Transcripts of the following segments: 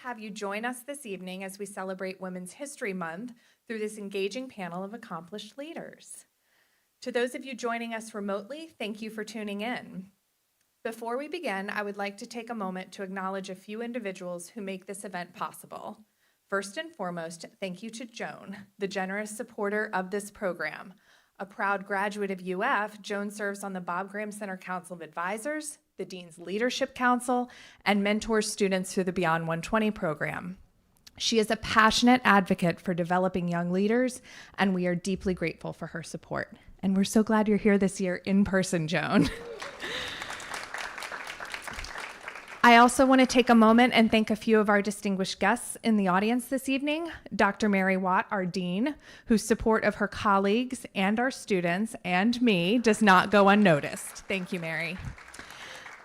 have you join us this evening as we celebrate Women's History Month through this engaging panel of accomplished leaders. To those of you joining us remotely, thank you for tuning in. Before we begin, I would like to take a moment to acknowledge a few individuals who make this event possible. First and foremost, thank you to Joan, the generous supporter of this program. A proud graduate of UF, Joan serves on the Bob Graham Center Council of Advisors, the Dean's Leadership Council, and mentors students through the Beyond 120 program. She is a passionate advocate for developing young leaders, and we are deeply grateful for her support. And we're so glad you're here this year in person, Joan. I also want to take a moment and thank a few of our distinguished guests in the audience this evening. Dr. Mary Watt, our dean, whose support of her colleagues and our students and me does not go unnoticed. Thank you, Mary.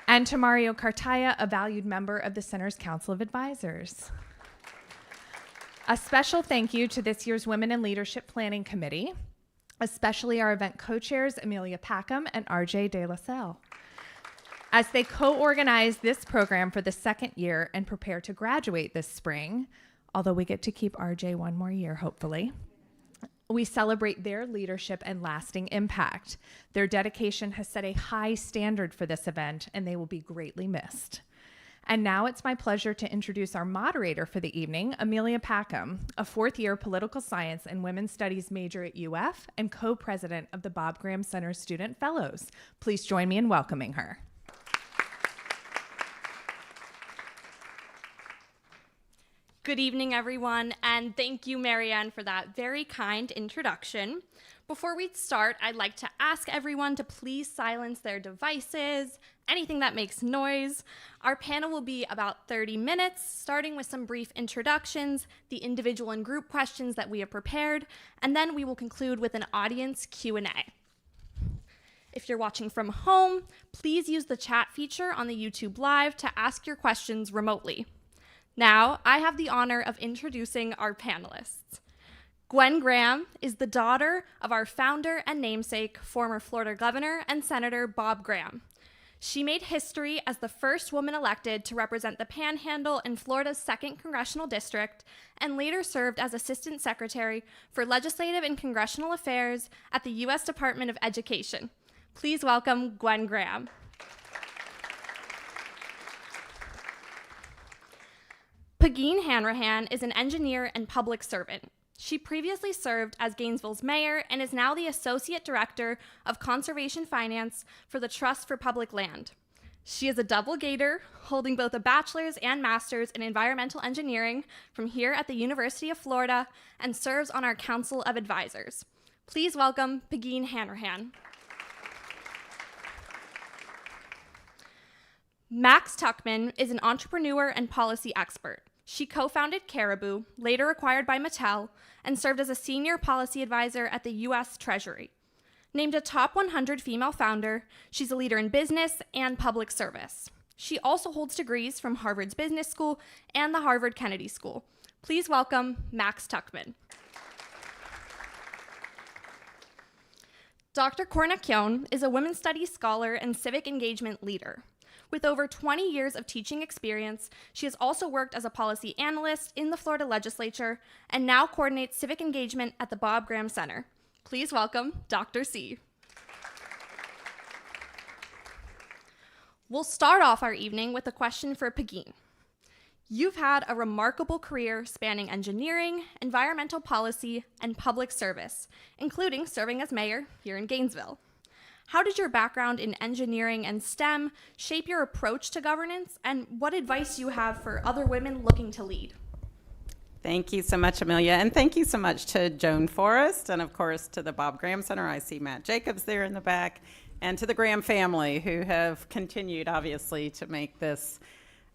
And to Mario Cartaya, a valued member of the Center's Council of Advisors. A special thank you to this year's Women in Leadership Planning Committee, especially our event co-chairs, Amelia Packham and RJ De La Salle. As they co-organize this program for the second year and prepare to graduate this spring, although we get to keep RJ one more year, hopefully, we celebrate their leadership and lasting impact. Their dedication has set a high standard for this event, and they will be greatly missed. And now it's my pleasure to introduce our moderator for the evening, Amelia Packham, a fourth-year political science and women's studies major at UF and co-president of the Bob Graham Center Student Fellows. Please join me in welcoming her. Good evening, everyone, and thank you, Marianne, for that very kind introduction. Before we start, I'd like to ask everyone to please silence their devices, anything that makes noise. Our panel will be about 30 minutes, starting with some brief introductions, the individual and group questions that we have prepared, and then we will conclude with an audience Q&A. If you're watching from home, please use the chat feature on the YouTube Live to ask your questions remotely. Now, I have the honor of introducing our panelists. Gwen Graham is the daughter of our founder and namesake, former Florida Governor and Senator Bob Graham. She made history as the first woman elected to represent the Panhandle in Florida's 2nd Congressional District, and later served as Assistant Secretary for Legislative and Congressional Affairs at the U.S. Department of Education. Please welcome Gwen Graham. Pegeen Hanrahan is an engineer and public servant. She previously served as Gainesville's mayor and is now the Associate Director of Conservation Finance for the Trust for Public Land. She is a double Gator, holding both a bachelor's and master's in environmental engineering from here at the University of Florida, and serves on our Council of Advisors. Please welcome Pegeen Hanrahan. Max Tuckman is an entrepreneur and policy expert. She co-founded Caribou, later acquired by Mattel, and served as a senior policy advisor at the U.S. Treasury. Named a top 100 female founder, she's a leader in business and public service. She also holds degrees from Harvard's Business School and the Harvard Kennedy School. Please welcome Max Tuckman. Dr. Cornacchione is a women's studies scholar and civic engagement leader. With over 20 years of teaching experience, she has also worked as a policy analyst in the Florida legislature and now coordinates civic engagement at the Bob Graham Center. Please welcome Dr. C. We'll start off our evening with a question for Pegeen. You've had a remarkable career spanning engineering, environmental policy, and public service, including serving as mayor here in Gainesville. How did your background in engineering and STEM shape your approach to governance, and what advice do you have for other women looking to lead? Thank you so much, Amelia, and thank you so much to Joan Forrest, and of course to the Bob Graham Center. I see Matt Jacobs there in the back, and to the Graham family, who have continued, obviously, to make this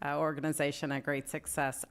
organization a great success.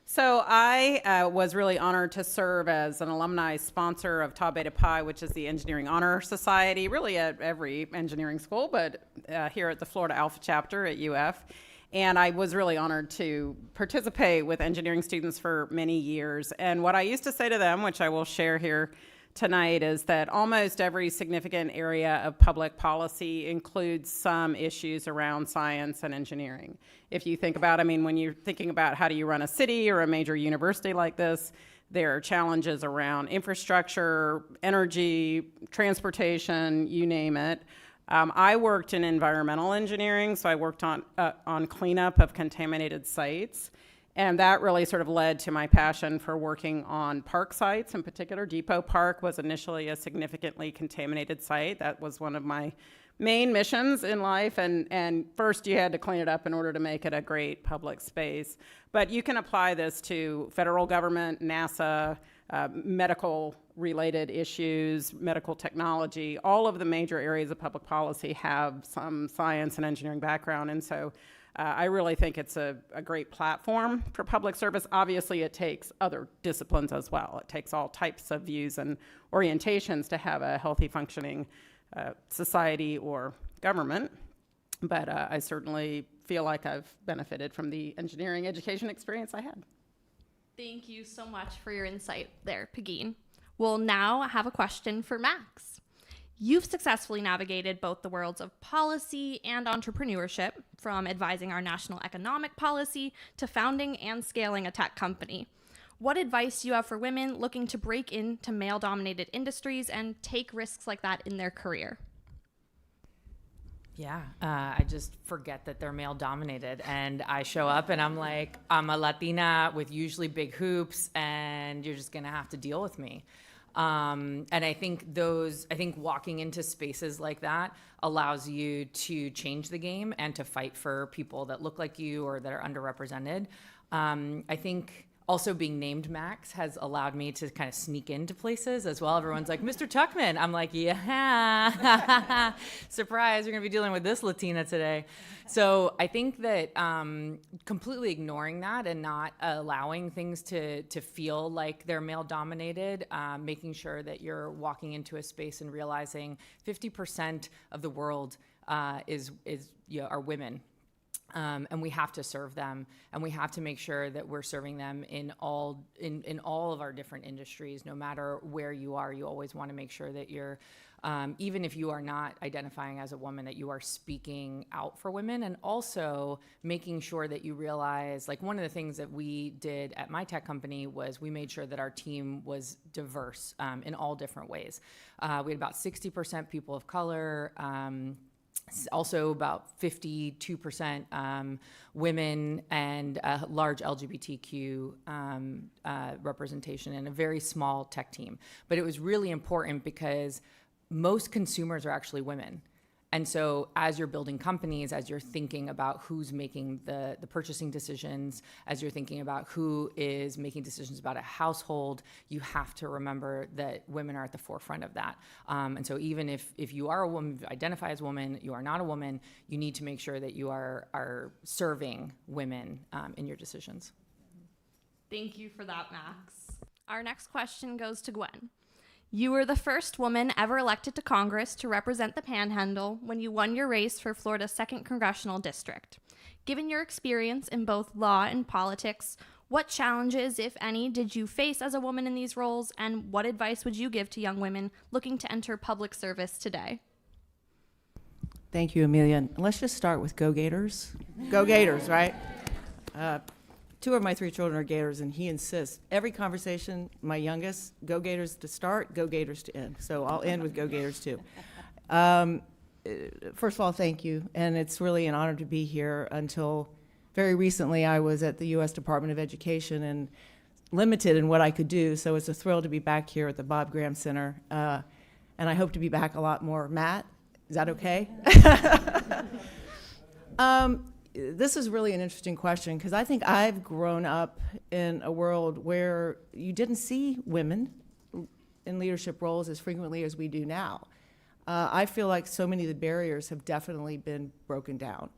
So I was really honored to serve as an alumni sponsor of Tau Beta Pi, which is the Engineering Honor Society, really at every engineering school, but here at the Florida Alpha chapter at UF. And I was really honored to participate with engineering students for many years. And what I used to say to them, which I will share here tonight is that almost every significant area of public policy includes some issues around science and engineering. If you think about, when you're thinking about how do you run a city or a major university like this, there are challenges around infrastructure, energy, transportation, you name it. I worked in environmental engineering, so I worked on cleanup of contaminated sites. And that really sort of led to my passion for working on park sites. In particular, Depot Park was initially a significantly contaminated site. That was one of my main missions in life. And first you had to clean it up in order to make it a great public space. But you can apply this to federal government, NASA, medical related issues, medical technology. All of the major areas of public policy have some science and engineering background. And so I really think it's a great platform for public service. Obviously, it takes other disciplines as well. It takes all types of views and orientations to have a healthy functioning society or government. But I certainly feel like I've benefited from the engineering education experience I had. Thank you so much for your insight there, Pegeen. We'll now have a question for Max. You've successfully navigated both the worlds of policy and entrepreneurship, from advising our national economic policy to founding and scaling a tech company. What advice do you have for women looking to break into male-dominated industries and take risks like that in their career? Yeah, I just forget that they're male dominated, and I show up and I'm like, I'm a Latina with usually big hoops, and you're just gonna have to deal with me. And I think walking into spaces like that allows you to change the game and to fight for people that look like you or that are underrepresented. I think also being named Max has allowed me to kind of sneak into places as well. Everyone's like, Mr. Tuckman. I'm like, yeah, surprise, you're gonna be dealing with this Latina today. So I think that completely ignoring that and not allowing things to feel like they're male dominated, making sure that you're walking into a space and realizing 50% of the world are women. And we have to serve them, and we have to make sure that we're serving them in all of our different industries. No matter where you are, you always want to make sure that you're, even if you are not identifying as a woman, that you are speaking out for women, and also making sure that you realize, like, one of the things that we did at my tech company was we made sure that our team was diverse in all different ways. We had about 60% people of color. Also about 52% women, and a large LGBTQ representation, and a very small tech team. But it was really important because most consumers are actually women. And so as you're building companies, as you're thinking about who's making the purchasing decisions, as you're thinking about who is making decisions about a household, you have to remember that women are at the forefront of that. And so even if you are a woman, you identify as a woman, you are not a woman, you need to make sure that you are serving women in your decisions. Thank you for that, Max. Our next question goes to Gwen. You were the first woman ever elected to Congress to represent the Panhandle when you won your race for Florida's 2nd Congressional District. Given your experience in both law and politics, what challenges, if any, did you face as a woman in these roles, and what advice would you give to young women looking to enter public service today? Thank you, Amelia. And let's just start with Go Gators. Go Gators, right? 2 of my 3 children are Gators, and he insists, every conversation, my youngest, Go Gators to start, Go Gators to end. So I'll end with Go Gators too. First of all, thank you, and it's really an honor to be here. Until very recently, I was at the U.S. Department of Education and limited in what I could do, so it's a thrill to be back here at the Bob Graham Center, and I hope to be back a lot more. Matt, is that okay? This is really an interesting question, because I think I've grown up in a world where you didn't see women in leadership roles as frequently as we do now. I feel like so many of the barriers have definitely been broken down.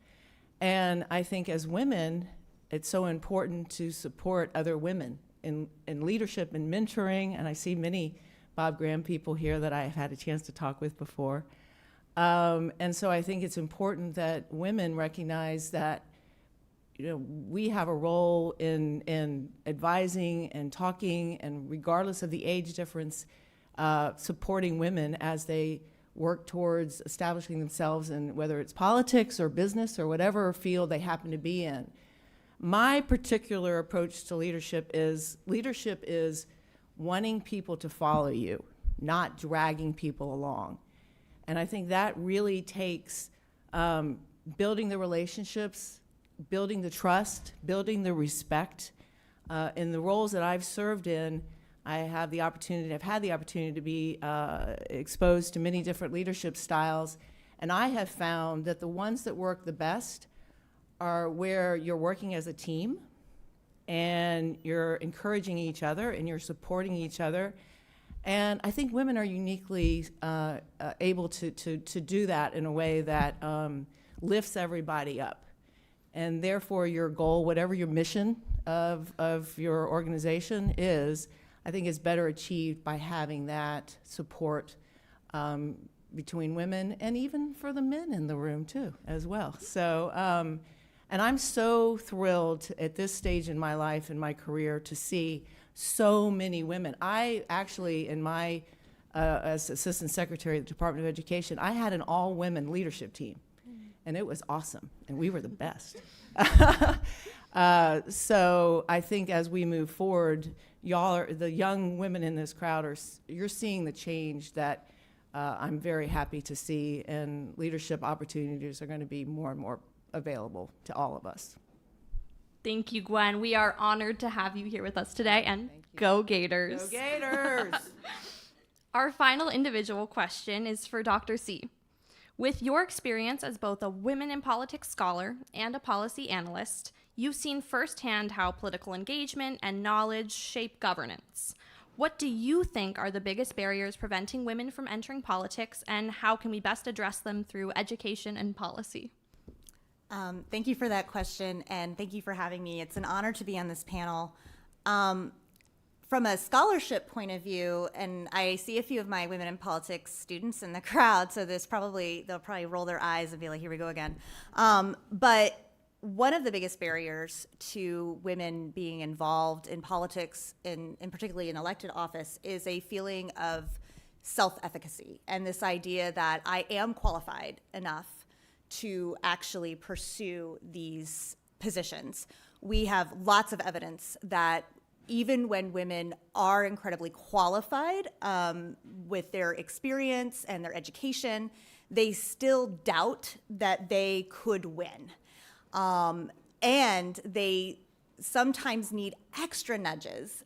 And I think as women, it's so important to support other women in leadership and mentoring, and I see many Bob Graham people here that I've had a chance to talk with before. And so I think it's important that women recognize that, we have a role in advising and talking, and regardless of the age difference, supporting women as they work towards establishing themselves in whether it's politics or business or whatever field they happen to be in. My particular approach to leadership is wanting people to follow you, not dragging people along. And I think that really takes building the relationships, building the trust, building the respect. In the roles that I've served in, I've had the opportunity to be exposed to many different leadership styles, and I have found that the ones that work the best are where you're working as a team, and you're encouraging each other, and you're supporting each other. And I think women are uniquely able to do that in a way that lifts everybody up. And therefore, your goal, whatever your mission of your organization is, I think is better achieved by having that support between women and even for the men in the room too, as well. So, and I'm so thrilled at this stage in my life and my career to see so many women. I actually, in my, as Assistant Secretary of the Department of Education, I had an all-women leadership team, and it was awesome, and we were the best. So I think as we move forward, the young women in this crowd you're seeing the change that I'm very happy to see, and leadership opportunities are going to be more and more available to all of us. Thank you, Gwen. We are honored to have you here with us today, and go Gators. Go Gators! Our final individual question is for Dr. C. With your experience as both a women in politics scholar and a policy analyst, you've seen firsthand how political engagement and knowledge shape governance. What do you think are the biggest barriers preventing women from entering politics, and how can we best address them through education and policy? Thank you for that question, and thank you for having me. It's an honor to be on this panel. From a scholarship point of view, and I see a few of my women in politics students in the crowd, so they'll probably roll their eyes and be like, here we go again. But one of the biggest barriers to women being involved in politics, and particularly in elected office, is a feeling of self-efficacy and this idea that I am qualified enough to actually pursue these positions. We have lots of evidence that even when women are incredibly qualified with their experience and their education, they still doubt that they could win. And they sometimes need extra nudges,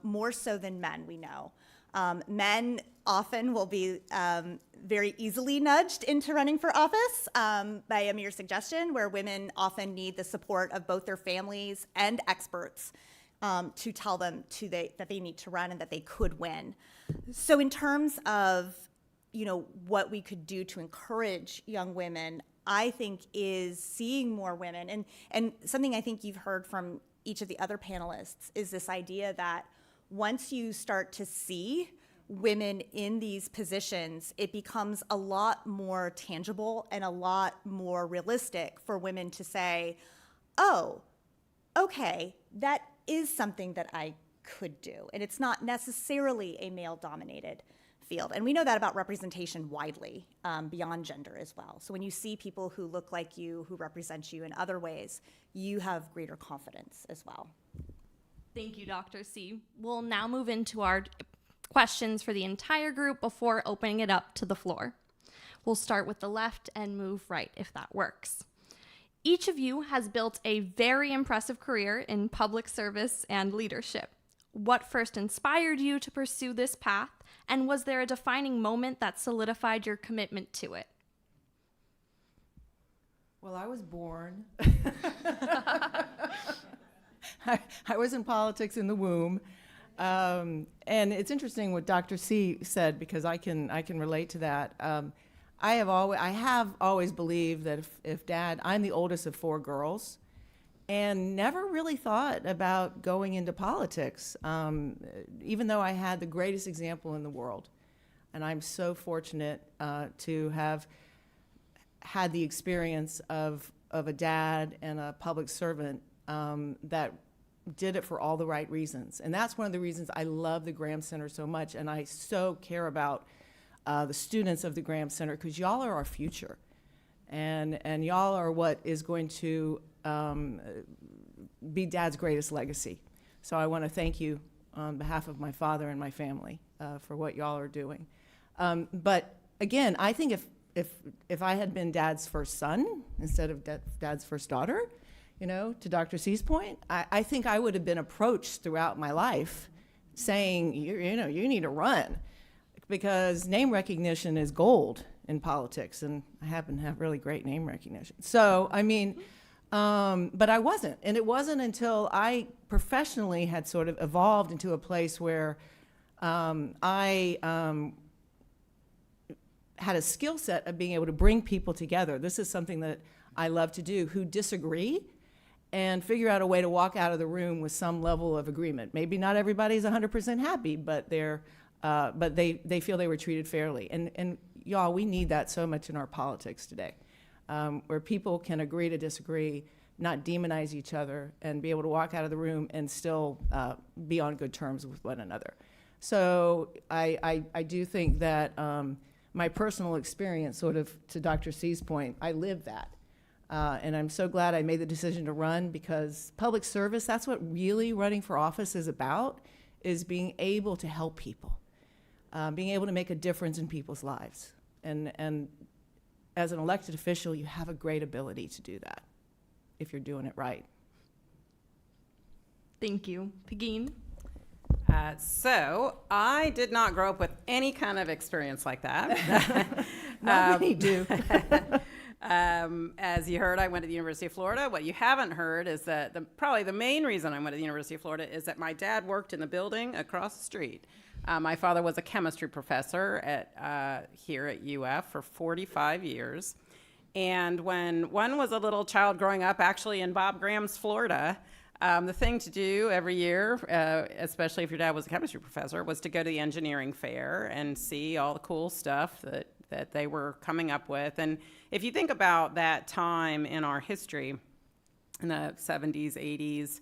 more so than men, we know. Men often will be very easily nudged into running for office by a mere suggestion, where women often need the support of both their families and experts to tell them that they need to run and that they could win. So in terms of, what we could do to encourage young women, I think is seeing more women, and something I think you've heard from each of the other panelists is this idea that once you start to see women in these positions, it becomes a lot more tangible and a lot more realistic for women to say, oh, okay, that is something that I could do. And it's not necessarily a male-dominated field. And we know that about representation widely, beyond gender as well. So when you see people who look like you, who represent you in other ways, you have greater confidence as well. Thank you, Dr. C. We'll now move into our questions for the entire group before opening it up to the floor. We'll start with the left and move right, if that works. Each of you has built a very impressive career in public service and leadership. What first inspired you to pursue this path, and was there a defining moment that solidified your commitment to it? Well, I was born. I was in politics in the womb. And it's interesting what Dr. C said, because I can relate to that. I have always believed that if Dad, I'm the oldest of 4 girls, and never really thought about going into politics, even though I had the greatest example in the world. And I'm so fortunate to have had the experience of a dad and a public servant that did it for all the right reasons. And that's one of the reasons I love the Graham Center so much, and I so care about the students of the Graham Center, because y'all are our future. And y'all are what is going to be Dad's greatest legacy. So I want to thank you on behalf of my father and my family for what y'all are doing. But again, I think if I had been Dad's first son instead of Dad's first daughter, to Dr. C's point, I think I would have been approached throughout my life saying, you need to run, because name recognition is gold in politics, and I happen to have really great name recognition. So, but I wasn't. And it wasn't until I professionally had sort of evolved into a place where I had a skill set of being able to bring people together. This is something that I love to do, who disagree, and figure out a way to walk out of the room with some level of agreement. Maybe not everybody's 100% happy, but they feel they were treated fairly. And y'all, we need that so much in our politics today, where people can agree to disagree, not demonize each other, and be able to walk out of the room and still be on good terms with one another. So I do think that my personal experience, sort of to Dr. C's point, I lived that. And I'm so glad I made the decision to run, because public service, that's what really running for office is about, is being able to help people, being able to make a difference in people's lives. And as an elected official, you have a great ability to do that if you're doing it right. Thank you. Pegeen? So I did not grow up with any kind of experience like that. Not many do. As you heard, I went to the University of Florida. What you haven't heard is that probably the main reason I went to the University of Florida is that my dad worked in the building across the street. My father was a chemistry professor here at UF for 45 years. And when one was a little child growing up, actually in Bob Graham's Florida, the thing to do every year, especially if your dad was a chemistry professor, was to go to the engineering fair and see all the cool stuff that they were coming up with. And if you think about that time in our history, in the 70s, 80s,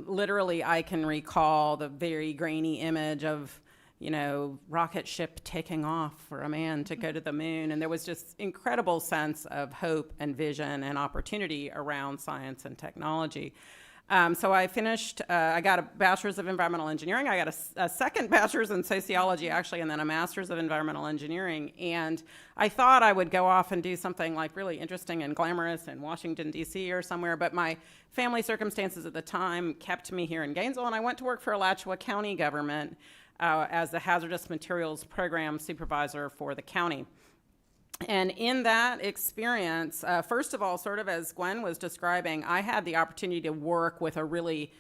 literally I can recall the very grainy image of, rocket ship taking off for a man to go to the moon. And there was just incredible sense of hope and vision and opportunity around science and technology. So I finished, I got a bachelor's of environmental engineering. I got a second bachelor's in sociology, actually, and then a master's of environmental engineering. And I thought I would go off and do something like really interesting and glamorous in Washington, D.C. or somewhere. But my family circumstances at the time kept me here in Gainesville. And I went to work for Alachua County government as the hazardous materials program supervisor for the county. And in that experience, first of all, sort of as Gwen was describing, I had the opportunity to work with a really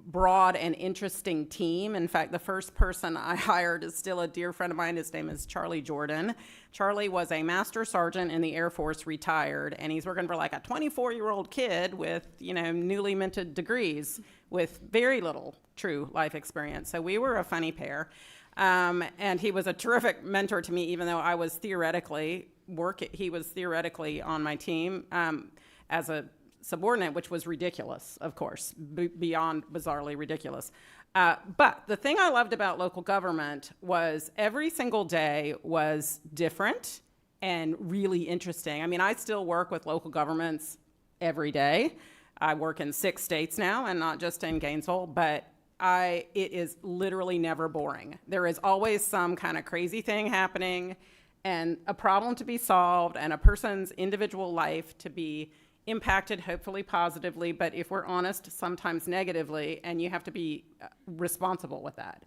broad and interesting team. In fact, the first person I hired is still a dear friend of mine. His name is Charlie Jordan. Charlie was a master sergeant in the Air Force, retired, and he's working for like a 24-year-old kid with, newly minted degrees with very little true life experience. So we were a funny pair. And he was a terrific mentor to me, even though I was theoretically he was theoretically on my team as a subordinate, which was ridiculous, of course, beyond bizarrely ridiculous. But the thing I loved about local government was every single day was different and really interesting. I still work with local governments every day. I work in 6 states now and not just in Gainesville, but it is literally never boring. There is always some kind of crazy thing happening and a problem to be solved and a person's individual life to be impacted, hopefully positively, but if we're honest, sometimes negatively, and you have to be responsible with that.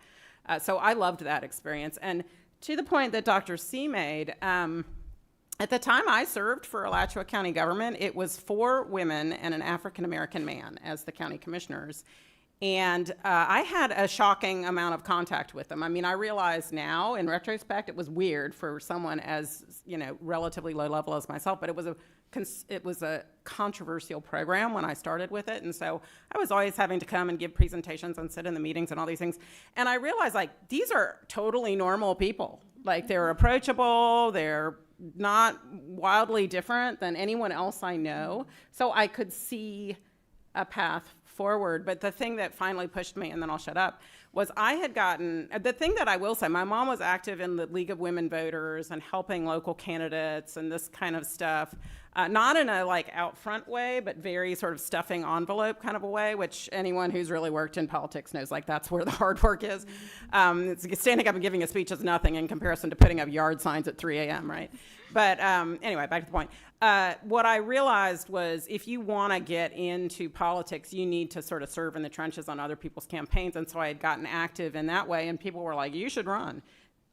So I loved that experience. And to the point that Dr. C made, at the time I served for Alachua County government, it was 4 women and an African-American man as the county commissioners. And I had a shocking amount of contact with them. I realize now, in retrospect, it was weird for someone as, relatively low level as myself, but it was a controversial program when I started with it. And so I was always having to come and give presentations and sit in the meetings and all these things. And I realized, these are totally normal people. They're approachable, they're not wildly different than anyone else I know. So I could see a path forward. But the thing that finally pushed me, and then I'll shut up, was I had gotten, the thing that I will say, my mom was active in the League of Women Voters and helping local candidates and this kind of stuff, not in a like out front way, but very sort of stuffing envelope kind of a way, which anyone who's really worked in politics knows like that's where the hard work is. Standing up and giving a speech is nothing in comparison to putting up yard signs at 3 a.m., right? But anyway, back to the point. What I realized was if you want to get into politics, you need to sort of serve in the trenches on other people's campaigns. And so I had gotten active in that way, and people were like, you should run.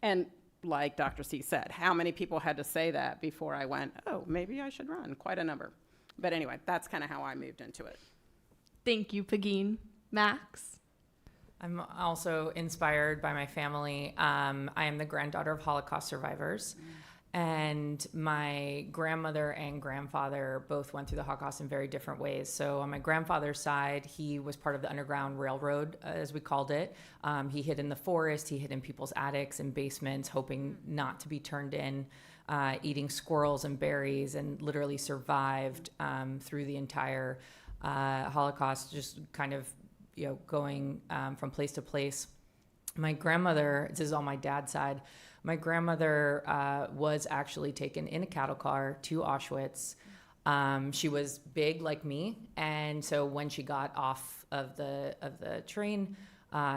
And like Dr. C said, how many people had to say that before I went, oh, maybe I should run? Quite a number. But anyway, that's kind of how I moved into it. Thank you, Pegeen. Max? I'm also inspired by my family. I am the granddaughter of Holocaust survivors. And my grandmother and grandfather both went through the Holocaust in very different ways. So on my grandfather's side, he was part of the Underground Railroad, as we called it. He hid in the forest, he hid in people's attics and basements, hoping not to be turned in, eating squirrels and berries, and literally survived through the entire Holocaust, just kind of going from place to place. My grandmother, this is on my dad's side, my grandmother was actually taken in a cattle car to Auschwitz. She was big like me, and so when she got off of the train,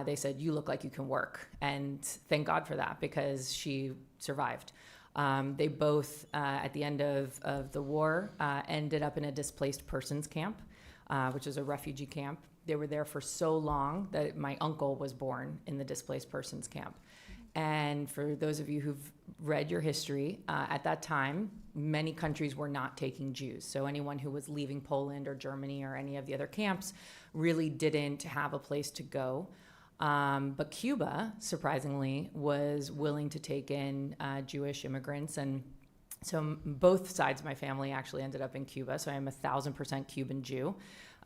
they said, "You look like you can work," and thank God for that because she survived. They both, at the end of the war, ended up in a displaced persons camp, which is a refugee camp. They were there for so long that my uncle was born in the displaced persons camp. And for those of you who've read your history, at that time, many countries were not taking Jews. So anyone who was leaving Poland or Germany or any of the other camps really didn't have a place to go. But Cuba, surprisingly, was willing to take in Jewish immigrants. And so both sides of my family actually ended up in Cuba. So I am 1,000% Cuban Jew,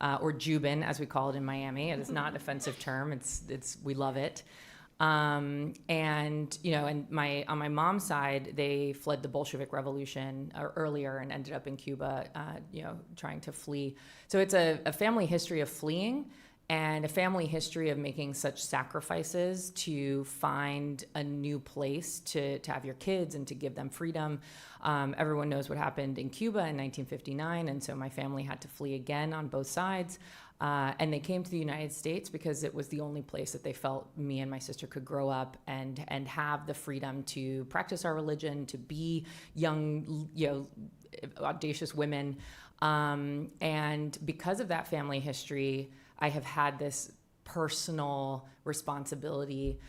or Jubin, as we call it in Miami. It is not an offensive term. It's we love it. And on my mom's side, they fled the Bolshevik Revolution earlier and ended up in Cuba, trying to flee. So it's a family history of fleeing and a family history of making such sacrifices to find a new place to have your kids and to give them freedom. Everyone knows what happened in Cuba in 1959, and so my family had to flee again on both sides. And they came to the United States because it was the only place that they felt me and my sister could grow up and have the freedom to practice our religion, to be young, audacious women. And because of that family history, I have had this personal responsibility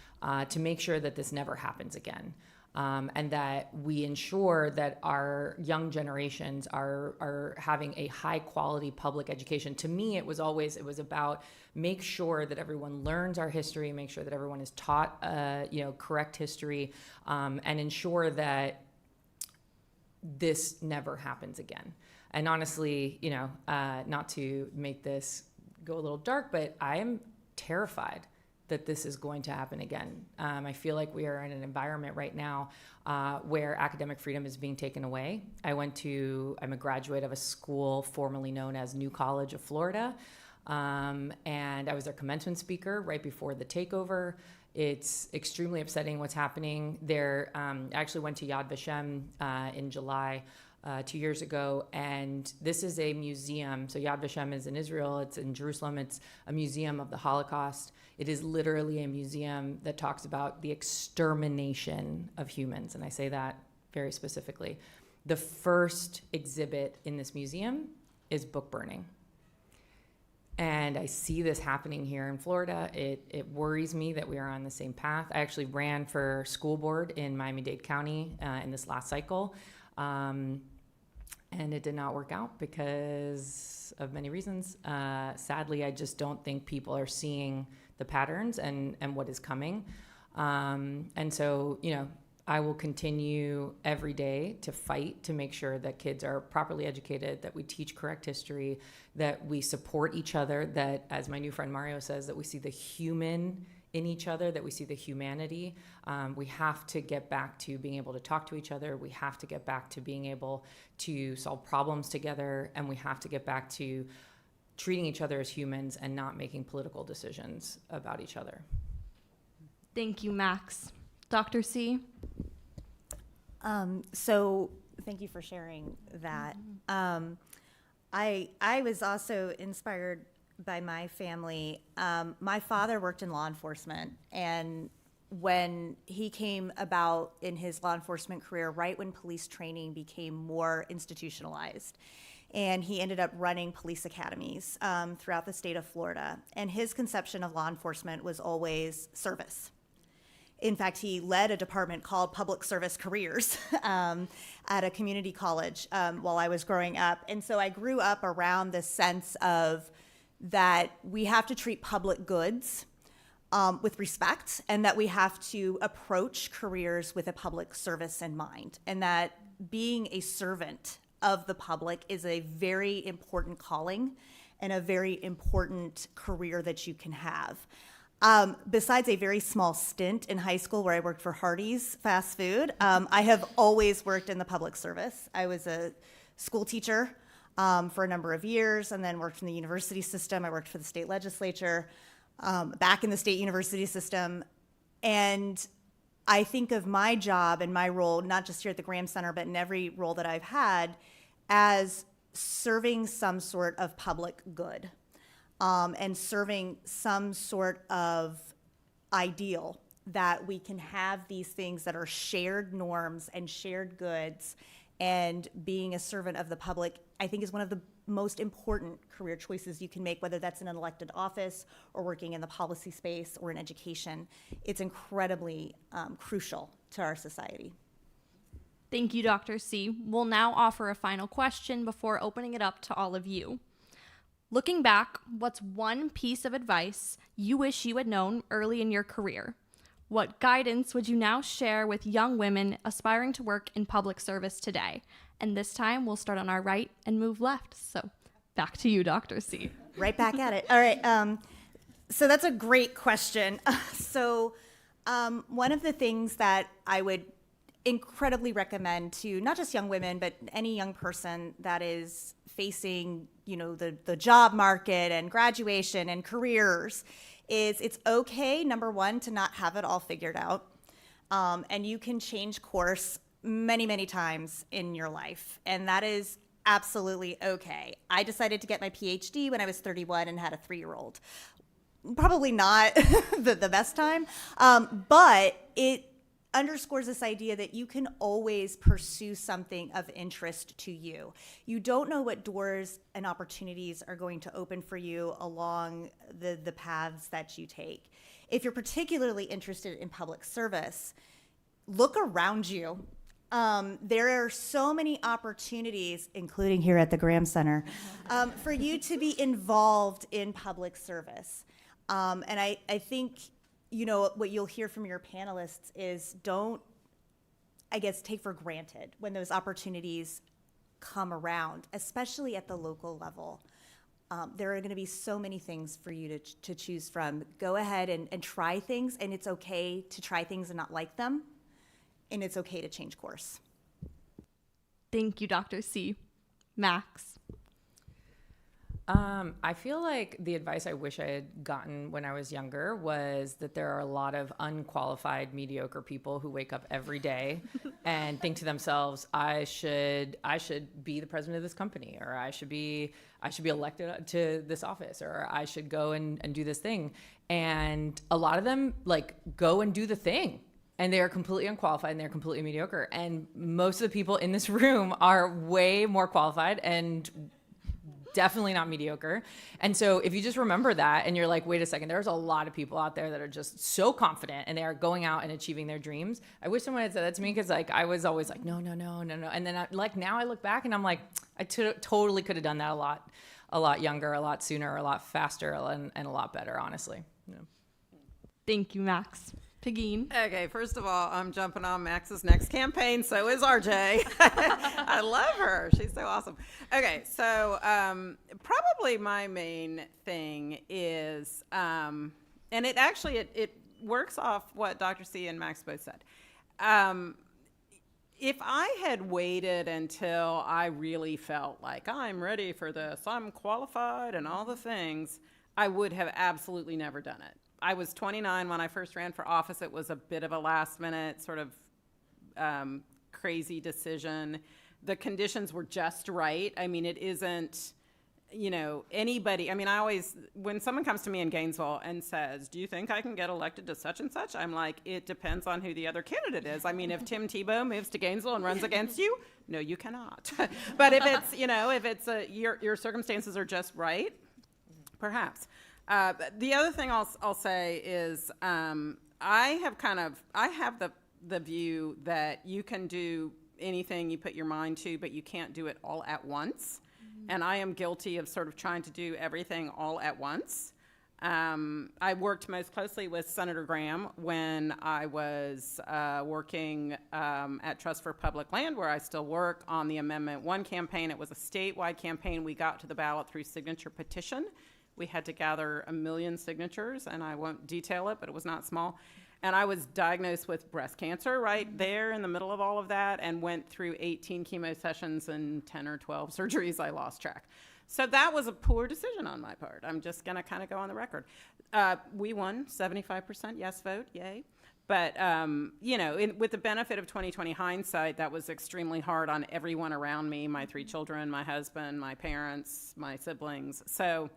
to make sure that this never happens again. And that we ensure that our young generations are having a high quality public education. To me, it was about make sure that everyone learns our history, make sure that everyone is taught, correct history, and ensure that this never happens again. And honestly, not to make this go a little dark, but I am terrified that this is going to happen again. I feel like we are in an environment right now where academic freedom is being taken away. I'm a graduate of a school formerly known as New College of Florida, and I was their commencement speaker right before the takeover. It's extremely upsetting what's happening there. I actually went to Yad Vashem in July 2 years ago, and this is a museum. So Yad Vashem is in Israel, it's in Jerusalem, it's a museum of the Holocaust. It is literally a museum that talks about the extermination of humans, and I say that very specifically. The first exhibit in this museum is book burning. And I see this happening here in Florida. It worries me that we are on the same path. I actually ran for school board in Miami-Dade County in this last cycle. And it did not work out because of many reasons. Sadly, I just don't think people are seeing the patterns and what is coming. And so, I will continue every day to fight to make sure that kids are properly educated, that we teach correct history, that we support each other, that, as my new friend Mario says, that we see the human in each other, that we see the humanity. We have to get back to being able to talk to each other. We have to get back to being able to solve problems together. And we have to get back to treating each other as humans and not making political decisions about each other. Thank you, Max. Dr. C? So thank you for sharing that. I was also inspired by my family. My father worked in law enforcement, and when he came about in his law enforcement career, right when police training became more institutionalized, and he ended up running police academies throughout the state of Florida. And his conception of law enforcement was always service. In fact, he led a department called Public Service Careers at a community college while I was growing up. And so I grew up around this sense of that we have to treat public goods with respect, and that we have to approach careers with a public service in mind, and that being a servant of the public is a very important calling and a very important career that you can have. Besides a very small stint in high school where I worked for Hardee's fast food, I have always worked in the public service. I was a school teacher for a number of years, and then worked in the university system. I worked for the state legislature, back in the state university system. And I think of my job and my role, not just here at the Graham Center, but in every role that I've had, as serving some sort of public good. And serving some sort of ideal that we can have these things that are shared norms and shared goods, and being a servant of the public, I think, is one of the most important career choices you can make, whether that's in an elected office or working in the policy space or in education. It's incredibly crucial to our society. Thank you, Dr. C. We'll now offer a final question before opening it up to all of you. Looking back, what's one piece of advice you wish you had known early in your career? What guidance would you now share with young women aspiring to work in public service today? And this time, we'll start on our right and move left. So back to you, Dr. C. Right back at it. All right. So that's a great question. One of the things that I would incredibly recommend to not just young women, but any young person that is facing, the job market and graduation and careers, is it's okay, number one, to not have it all figured out. And you can change course many, many times in your life. And that is absolutely okay. I decided to get my PhD when I was 31 and had a 3-year-old. Probably not the best time, but it underscores this idea that you can always pursue something of interest to you. You don't know what doors and opportunities are going to open for you along the paths that you take. If you're particularly interested in public service, look around you. There are so many opportunities, including here at the Graham Center, for you to be involved in public service. And I think what you'll hear from your panelists is don't, take for granted when those opportunities come around, especially at the local level. There are going to be so many things for you to choose from. Go ahead and try things, and it's okay to try things and not like them, and it's okay to change course. Thank you, Dr. C. Max. I feel like the advice I wish I had gotten when I was younger was that there are a lot of unqualified, mediocre people who wake up every day and think to themselves, I should be the president of this company, or I should be elected to this office, or I should go and do this thing. And a lot of them go and do the thing. And they are completely unqualified and they're completely mediocre. And most of the people in this room are way more qualified and definitely not mediocre. And so if you just remember that and you're like, wait a second, there's a lot of people out there that are just so confident and they are going out and achieving their dreams. I wish someone had said that to me, because I was always like, no. And then now I look back and I'm like, I totally could have done that a lot younger, a lot sooner, a lot faster, and a lot better, honestly. Yeah. Thank you, Max. Pegeen. Okay, first of all, I'm jumping on Max's next campaign. So is RJ. I love her. She's so awesome. Okay, so probably my main thing is, and it works off what Dr. C and Max both said. If I had waited until I really felt like I'm ready for this, I'm qualified and all the things, I would have absolutely never done it. I was 29 when I first ran for office. It was a bit of a last minute sort of crazy decision. The conditions were just right. I mean, it isn't, anybody. I mean, I always, when someone comes to me in Gainesville and says, do you think I can get elected to such and such? I'm like, it depends on who the other candidate is. I mean, if Tim Tebow moves to Gainesville and runs against you, no, you cannot. But if it's, your circumstances are just right, perhaps. The other thing I'll say is I have the view that you can do anything you put your mind to, but you can't do it all at once. And I am guilty of sort of trying to do everything all at once. I worked most closely with Senator Graham when I was working at Trust for Public Land, where I still work, on the Amendment 1 campaign. It was a statewide campaign. We got to the ballot through signature petition. We had to gather 1 million signatures, and I won't detail it, but it was not small. And I was diagnosed with breast cancer right there in the middle of all of that, and went through 18 chemo sessions and 10 or 12 surgeries. I lost track. So that was a poor decision on my part. I'm just going to kind of go on the record. We won 75% yes vote, yay. But, with the benefit of 2020 hindsight, that was extremely hard on everyone around me, my 3 children, my husband, my parents, my siblings. So,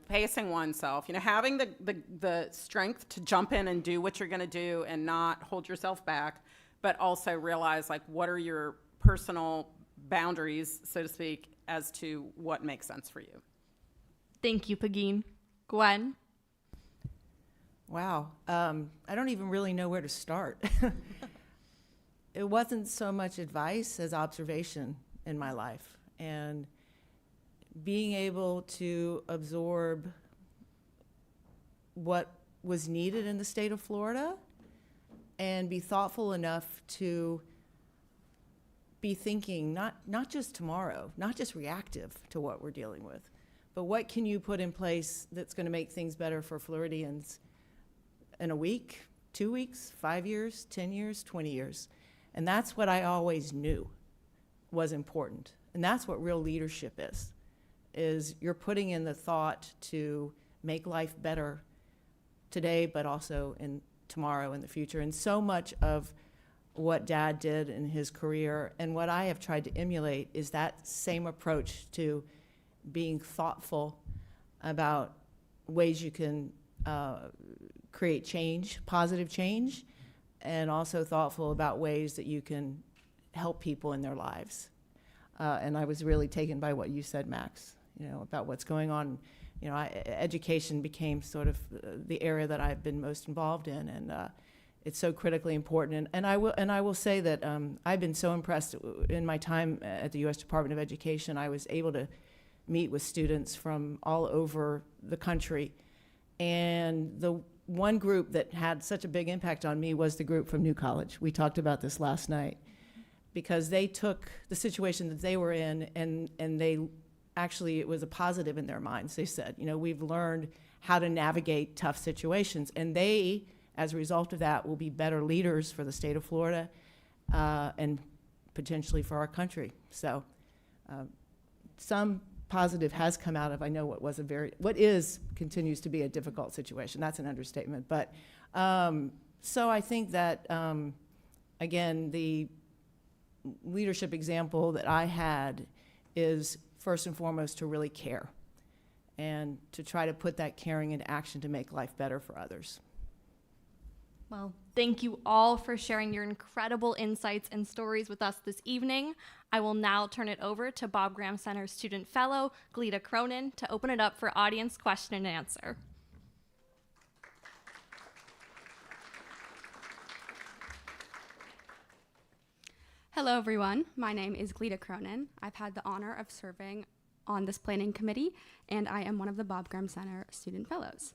pacing oneself, having the strength to jump in and do what you're going to do and not hold yourself back, but also realize, like, what are your personal boundaries, so to speak, as to what makes sense for you. Thank you, Pagine. Gwen? Wow. I don't even really know where to start. It wasn't so much advice as observation in my life. And being able to absorb what was needed in the state of Florida and be thoughtful enough to be thinking not just tomorrow, not just reactive to what we're dealing with, but what can you put in place that's going to make things better for Floridians in a week, 2 weeks, 5 years, 10 years, 20 years. And that's what I always knew was important. And that's what real leadership is you're putting in the thought to make life better today, but also in tomorrow and the future. And so much of what Dad did in his career and what I have tried to emulate is that same approach to being thoughtful about ways you can create change, positive change, and also thoughtful about ways that you can help people in their lives. And I was really taken by what you said, Max, about what's going on. Education became sort of the area that I've been most involved in, and it's so critically important. And I will say that I've been so impressed in my time at the U.S. Department of Education. I was able to meet with students from all over the country, and the one group that had such a big impact on me was the group from New College. We talked about this last night, because they took the situation that they were in and they actually, it was a positive in their minds. They said, we've learned how to navigate tough situations, and they, as a result of that, will be better leaders for the state of Florida and potentially for our country. So some positive has come out of, I know continues to be a difficult situation. That's an understatement. But so I think that, again, the leadership example that I had is first and foremost to really care and to try to put that caring into action to make life better for others. Well, thank you all for sharing your incredible insights and stories with us this evening. I will now turn it over to Bob Graham Center Student Fellow, Gleda Cronin, to open it up for audience question and answer. Hello, everyone. My name is Gleda Cronin. I've had the honor of serving on this planning committee, and I am one of the Bob Graham Center Student Fellows.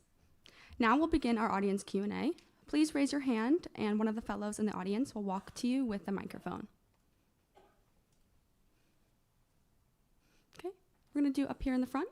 Now we'll begin our audience Q&A. Please raise your hand, and one of the fellows in the audience will walk to you with the microphone. Okay, we're going to do up here in the front.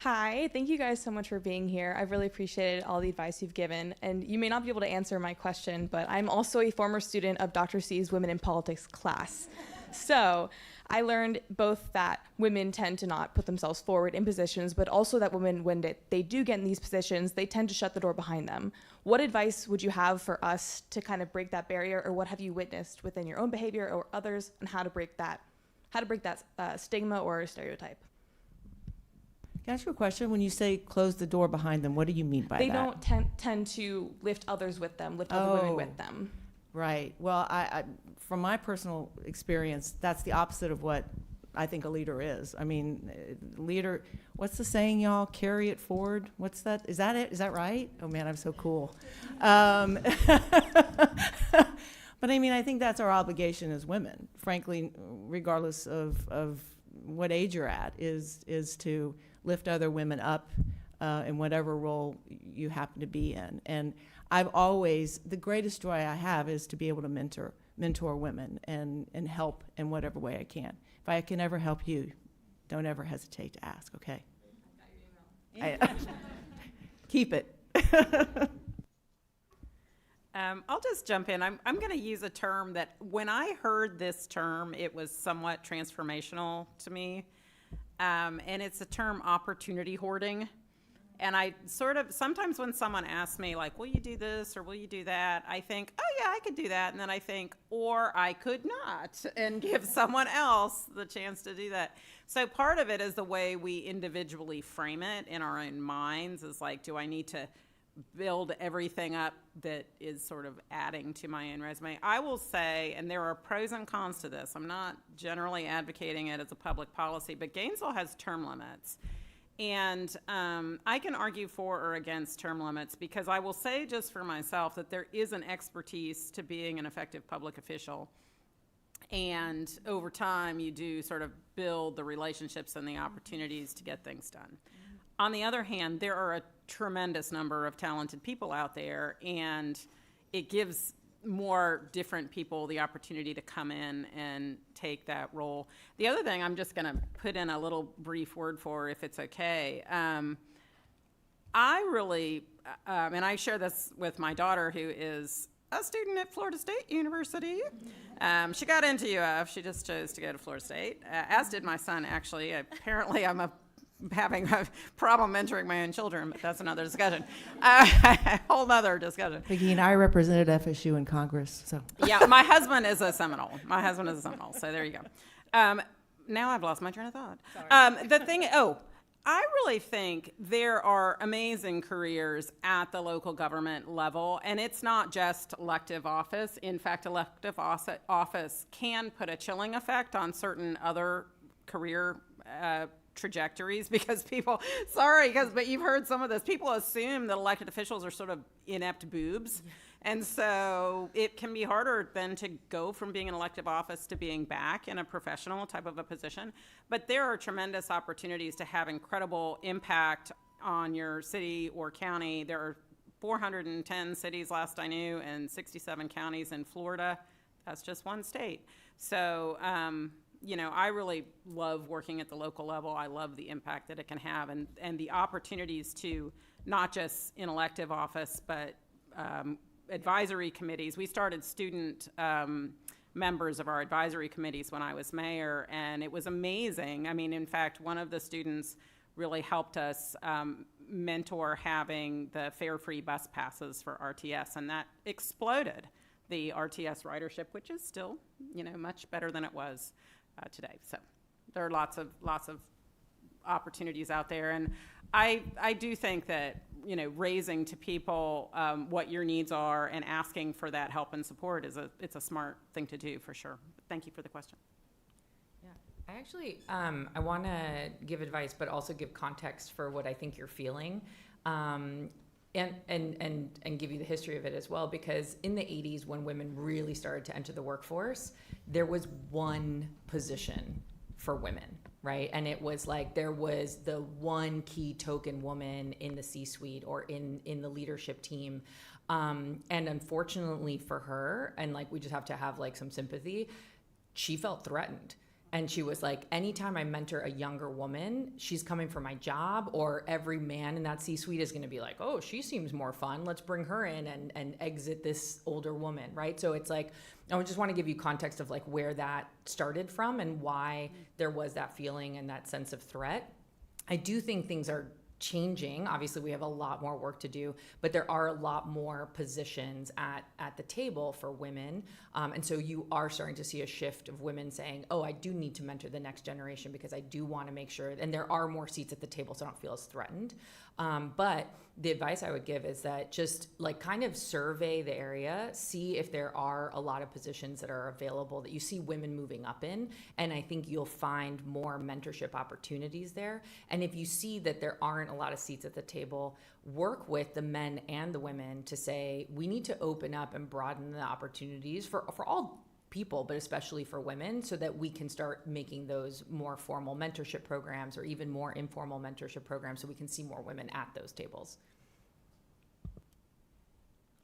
Hi, thank you guys so much for being here. I've really appreciated all the advice you've given. And you may not be able to answer my question, but I'm also a former student of Dr. C's Women in Politics class. So I learned both that women tend to not put themselves forward in positions, but also that women, when they do get in these positions, they tend to shut the door behind them. What advice would you have for us to kind of break that barrier, or what have you witnessed within your own behavior or others, and how to break that stigma or stereotype? Can I ask you a question? When you say close the door behind them, what do you mean by They that? don't tend to lift others with them, lift other women with them. Right. Well, I from my personal experience, that's the opposite of what I think a leader is. I mean, leader, what's the saying, y'all? Carry it forward. What's that? Is that it? Is that right? Oh, man, I'm so cool. But I mean, I think that's our obligation as women, frankly, regardless of what age you're at, is to lift other women up in whatever role you happen to be in. And I've always, the greatest joy I have is to be able to mentor women and help in whatever way I can. If I can ever help you, don't ever hesitate to ask, okay? Keep it. I'll just jump in. I'm going to use a term that when I heard this term, it was somewhat transformational to me. And it's a term, opportunity hoarding. And I sort of, sometimes when someone asks me, like, will you do this or will you do that? I think, oh, yeah, I could do that. And then I think, or I could not, and give someone else the chance to do that. So part of it is the way we individually frame it in our own minds is like, do I need to build everything up that is sort of adding to my own resume? I will say, and there are pros and cons to this, I'm not generally advocating it as a public policy, but Gainesville has term limits. And I can argue for or against term limits because I will say just for myself that there is an expertise to being an effective public official. And over time, you do sort of build the relationships and the opportunities to get things done. On the other hand, there are a tremendous number of talented people out there, and it gives more different people the opportunity to come in and take that role. The other thing I'm just going to put in a little brief word for, if it's okay. I really, and I share this with my daughter, who is a student at Florida State University. She got into UF. She just chose to go to Florida State, as did my son, actually. Apparently, I'm having a problem mentoring my own children, but that's another discussion. A whole other discussion. Again, I represented FSU in Congress, so. Yeah, my husband is a Seminole. So there you go. Now I've lost my train of thought. I really think there are amazing careers at the local government level, and it's not just elective office. In fact, elective office can put a chilling effect on certain other career trajectories because but you've heard some of this. People assume that elected officials are sort of inept boobs. And so it can be harder then to go from being in elective office to being back in a professional type of a position. But there are tremendous opportunities to have incredible impact on your city or county. There are 410 cities last I knew and 67 counties in Florida. That's just one state. So, I really love working at the local level. I love the impact that it can have and the opportunities to not just in elective office, but advisory committees. We started student members of our advisory committees when I was mayor, and it was amazing. I mean, in fact, one of the students really helped us mentor having the fare-free bus passes for RTS, and that exploded the RTS ridership, which is still, much better than it was today. So there are lots of opportunities out there, and I do think that raising to people what your needs are and asking for that help and support it's a smart thing to do for sure. But thank you for the question. Yeah, I actually I want to give advice, but also give context for what I think you're feeling. And give you the history of it as well, because in the 80s, when women really started to enter the workforce, there was one position for women, right? And it was like there was the one key token woman in the C-suite or in the leadership team. And unfortunately for her, and we just have to have some sympathy, she felt threatened. And she was like, anytime I mentor a younger woman, she's coming for my job, or every man in that C-suite is going to be like, oh, she seems more fun. Let's bring her in and exit this older woman, right? So it's like, I just want to give you context of like where that started from and why there was that feeling and that sense of threat. I do think things are changing. Obviously, we have a lot more work to do, but there are a lot more positions at the table for women. And so you are starting to see a shift of women saying, oh, I do need to mentor the next generation because I do want to make sure, and there are more seats at the table, so I don't feel as threatened. But the advice I would give is that just like kind of survey the area, see if there are a lot of positions that are available that you see women moving up in. And I think you'll find more mentorship opportunities there. And if you see that there aren't a lot of seats at the table, work with the men and the women to say, we need to open up and broaden the opportunities for all people, but especially for women, so that we can start making those more formal mentorship programs or even more informal mentorship programs so we can see more women at those tables.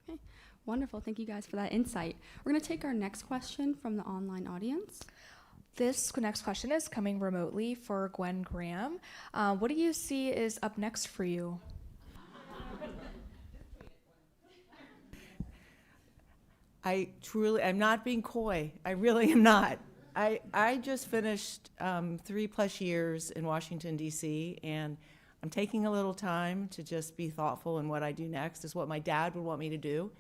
Okay, wonderful. Thank you guys for that insight. We're going to take our next question from the online audience. This next question is coming remotely for Gwen Graham. What do you see is up next for you? I'm not being coy. I really am not. I just finished 3+ years in Washington, D.C., and I'm taking a little time to just be thoughtful in what I do next. Is what my dad would want me to do.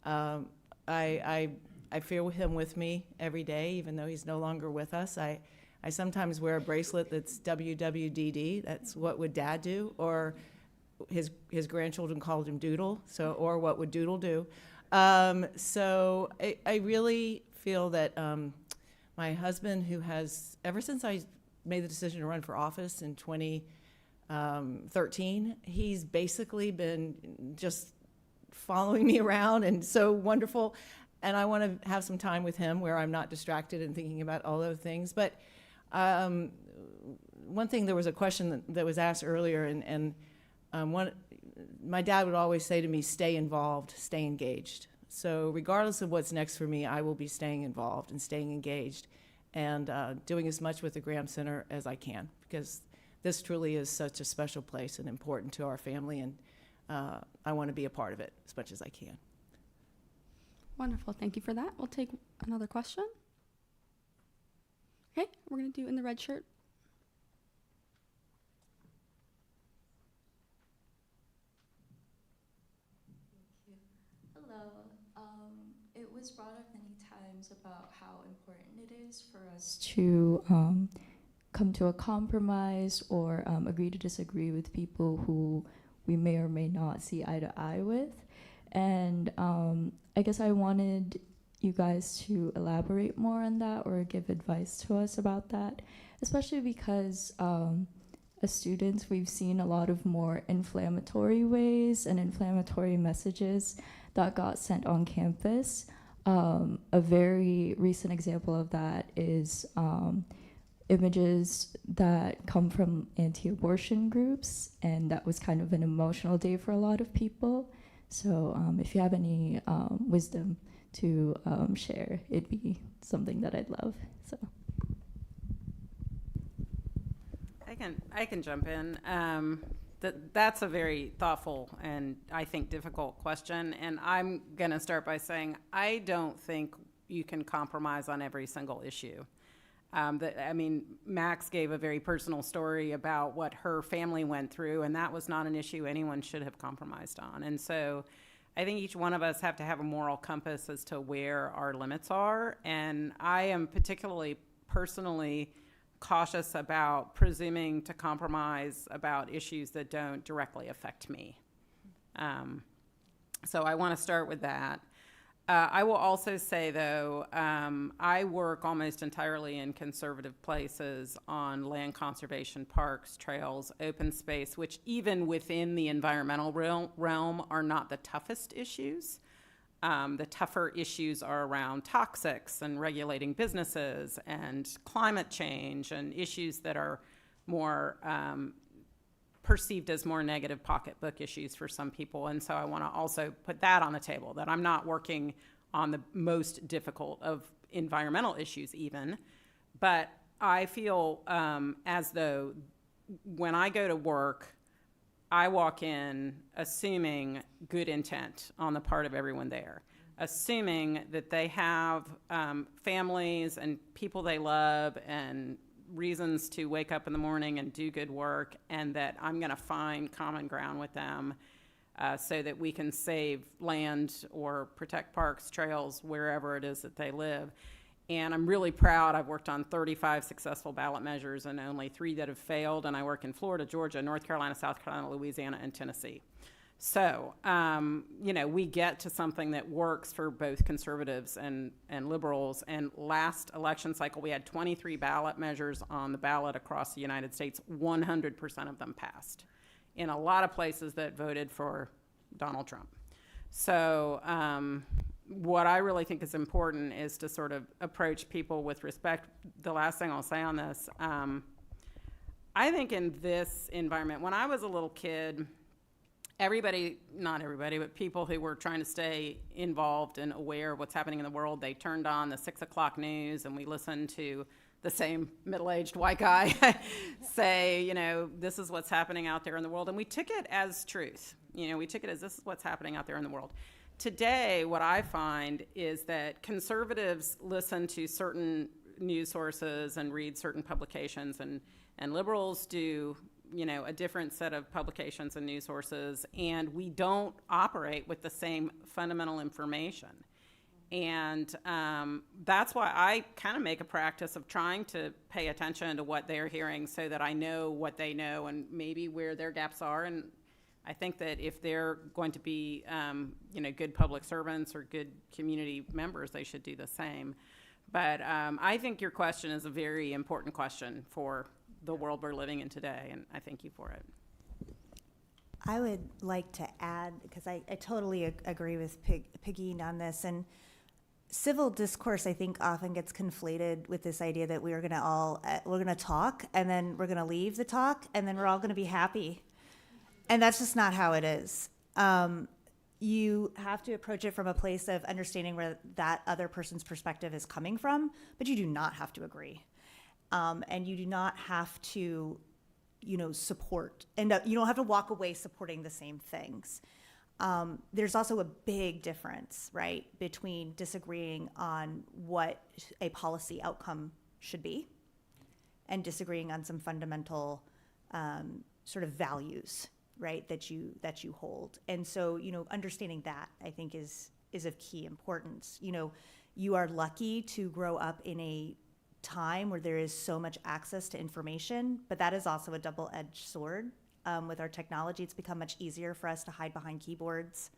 I feel him with me every day, even though he's no longer with us. I sometimes wear a bracelet that's WWDD. That's what would Dad do, or his grandchildren called him Doodle. So, or what would Doodle do? So I really feel that my husband, who has, ever since I made the decision to run for office in 2013, he's basically been just following me around and so wonderful. And I want to have some time with him where I'm not distracted and thinking about all those things. But one thing, there was a question that was asked earlier, and my dad would always say to me, stay involved, stay engaged. So regardless of what's next for me, I will be staying involved and staying engaged and doing as much with the Graham Center as I can, because this truly is such a special place and important to our family, and I want to be a part of it as much as I can. Wonderful. Thank you for that. We'll take another question. Okay, we're going to do in the red shirt. Hello. It was brought up many times about how important it is for us to come to a compromise or agree to disagree with people who we may or may not see eye to eye with. And I guess I wanted you guys to elaborate more on that or give advice to us about that, especially because as students, we've seen a lot of more inflammatory ways and inflammatory messages that got sent on campus. A very recent example of that is images that come from anti-abortion groups, and that was kind of an emotional day for a lot of people. So if you have any wisdom to share, it'd be something that I'd love. So I can jump in. That's a very thoughtful and I think difficult question. And I'm going to start by saying I don't think you can compromise on every single issue. Max gave a very personal story about what her family went through, and that was not an issue anyone should have compromised on. And so I think each one of us have to have a moral compass as to where our limits are. And I am particularly personally cautious about presuming to compromise about issues that don't directly affect me. So I want to start with that. I will also say, though, I work almost entirely in conservative places on land conservation, parks, trails, open space, which even within the environmental realm are not the toughest issues. The tougher issues are around toxics and regulating businesses and climate change and issues that are more perceived as more negative pocketbook issues for some people. And so I want to also put that on the table, that I'm not working on the most difficult of environmental issues even, but I feel as though when I go to work, I walk in assuming good intent on the part of everyone there, assuming that they have families and people they love and reasons to wake up in the morning and do good work, and that I'm going to find common ground with them so that we can save land or protect parks, trails, wherever it is that they live. And I'm really proud. I've worked on 35 successful ballot measures and only 3 that have failed. And I work in Florida, Georgia, North Carolina, South Carolina, Louisiana, and Tennessee. So, we get to something that works for both conservatives and liberals. And last election cycle, we had 23 ballot measures on the ballot across the United States. 100% of them passed in a lot of places that voted for Donald Trump. So, what I really think is important is to sort of approach people with respect. The last thing I'll say on this, I think in this environment, when I was a little kid, not everybody, but people who were trying to stay involved and aware of what's happening in the world, they turned on the 6 o'clock news and we listened to the same middle-aged white guy say, this is what's happening out there in the world. And we took it as truth. We took it as this is what's happening out there in the world. Today, what I find is that conservatives listen to certain news sources and read certain publications, and liberals do, a different set of publications and news sources, and we don't operate with the same fundamental information. And that's why I kind of make a practice of trying to pay attention to what they're hearing so that I know what they know and maybe where their gaps are. And I think that if they're going to be, good public servants or good community members, they should do the same. But I think your question is a very important question for the world we're living in today, and I thank you for it. I would like to add, because I totally agree with Piggy on this, and civil discourse, I think, often gets conflated with this idea that we're going to talk, and then we're going to leave the talk, and then we're all going to be happy. And that's just not how it is. You have to approach it from a place of understanding where that other person's perspective is coming from, but you do not have to agree. And you do not have to, support. And you don't have to walk away supporting the same things. There's also a big difference, right, between disagreeing on what a policy outcome should be and disagreeing on some fundamental sort of values, right, that you hold. And so, understanding that, I think, is of key importance. You are lucky to grow up in a time where there is so much access to information, but that is also a double-edged sword. With our technology, it's become much easier for us to hide behind keyboards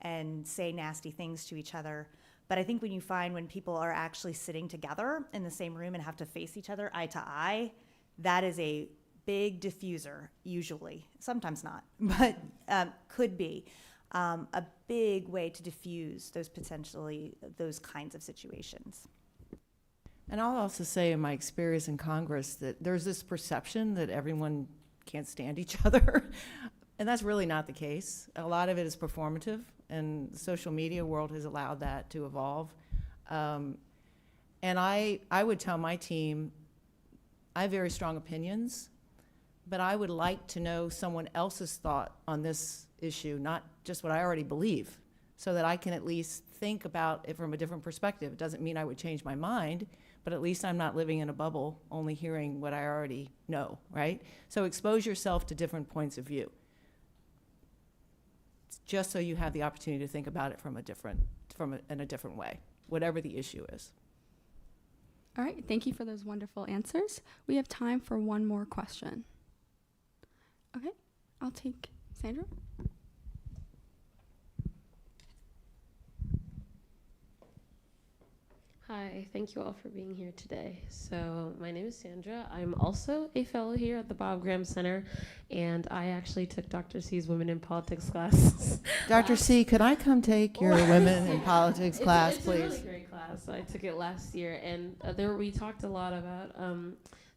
and say nasty things to each other. But I think when people are actually sitting together in the same room and have to face each other eye to eye, that is a big diffuser, usually. Sometimes not, but could be a big way to diffuse those kinds of situations. And I'll also say in my experience in Congress that there's this perception that everyone can't stand each other. And that's really not the case. A lot of it is performative, and the social media world has allowed that to evolve. And I would tell my team, I have very strong opinions, but I would like to know someone else's thought on this issue, not just what I already believe, so that I can at least think about it from a different perspective. It doesn't mean I would change my mind, but at least I'm not living in a bubble, only hearing what I already know, right? So expose yourself to different points of view, just so you have the opportunity to think about it in a different way, whatever the issue is. All right, thank you for those wonderful answers. We have time for one more question. Okay, I'll take Sandra. Hi, thank you all for being here today. So my name is Sandra. I'm also a fellow here at the Bob Graham Center, and I actually took Dr. C's Women in Politics class. Dr. C, could I come take your Women in Politics class, please? It's a really great class. I took it last year, and we talked a lot about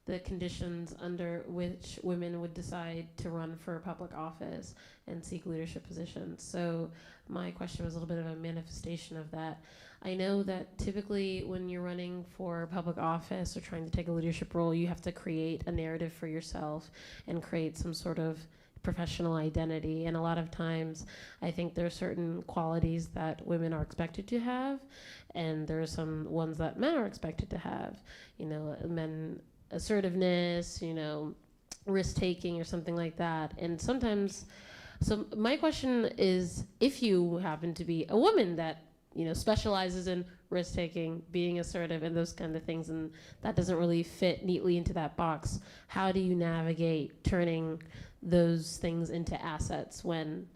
the conditions under which women would decide to run for public office and seek leadership positions. So my question was a little bit of a manifestation of that. I know that typically when you're running for public office or trying to take a leadership role, you have to create a narrative for yourself and create some sort of professional identity. And a lot of times, I think there are certain qualities that women are expected to have, and there are some ones that men are expected to have. You know, men assertiveness, you know, risk-taking or something like that. And sometimes, so my question is, if you happen to be a woman that, you know, specializes in risk-taking, being assertive, and those kind of things, and that doesn't really fit neatly into that box, how do you navigate turning those things into assets when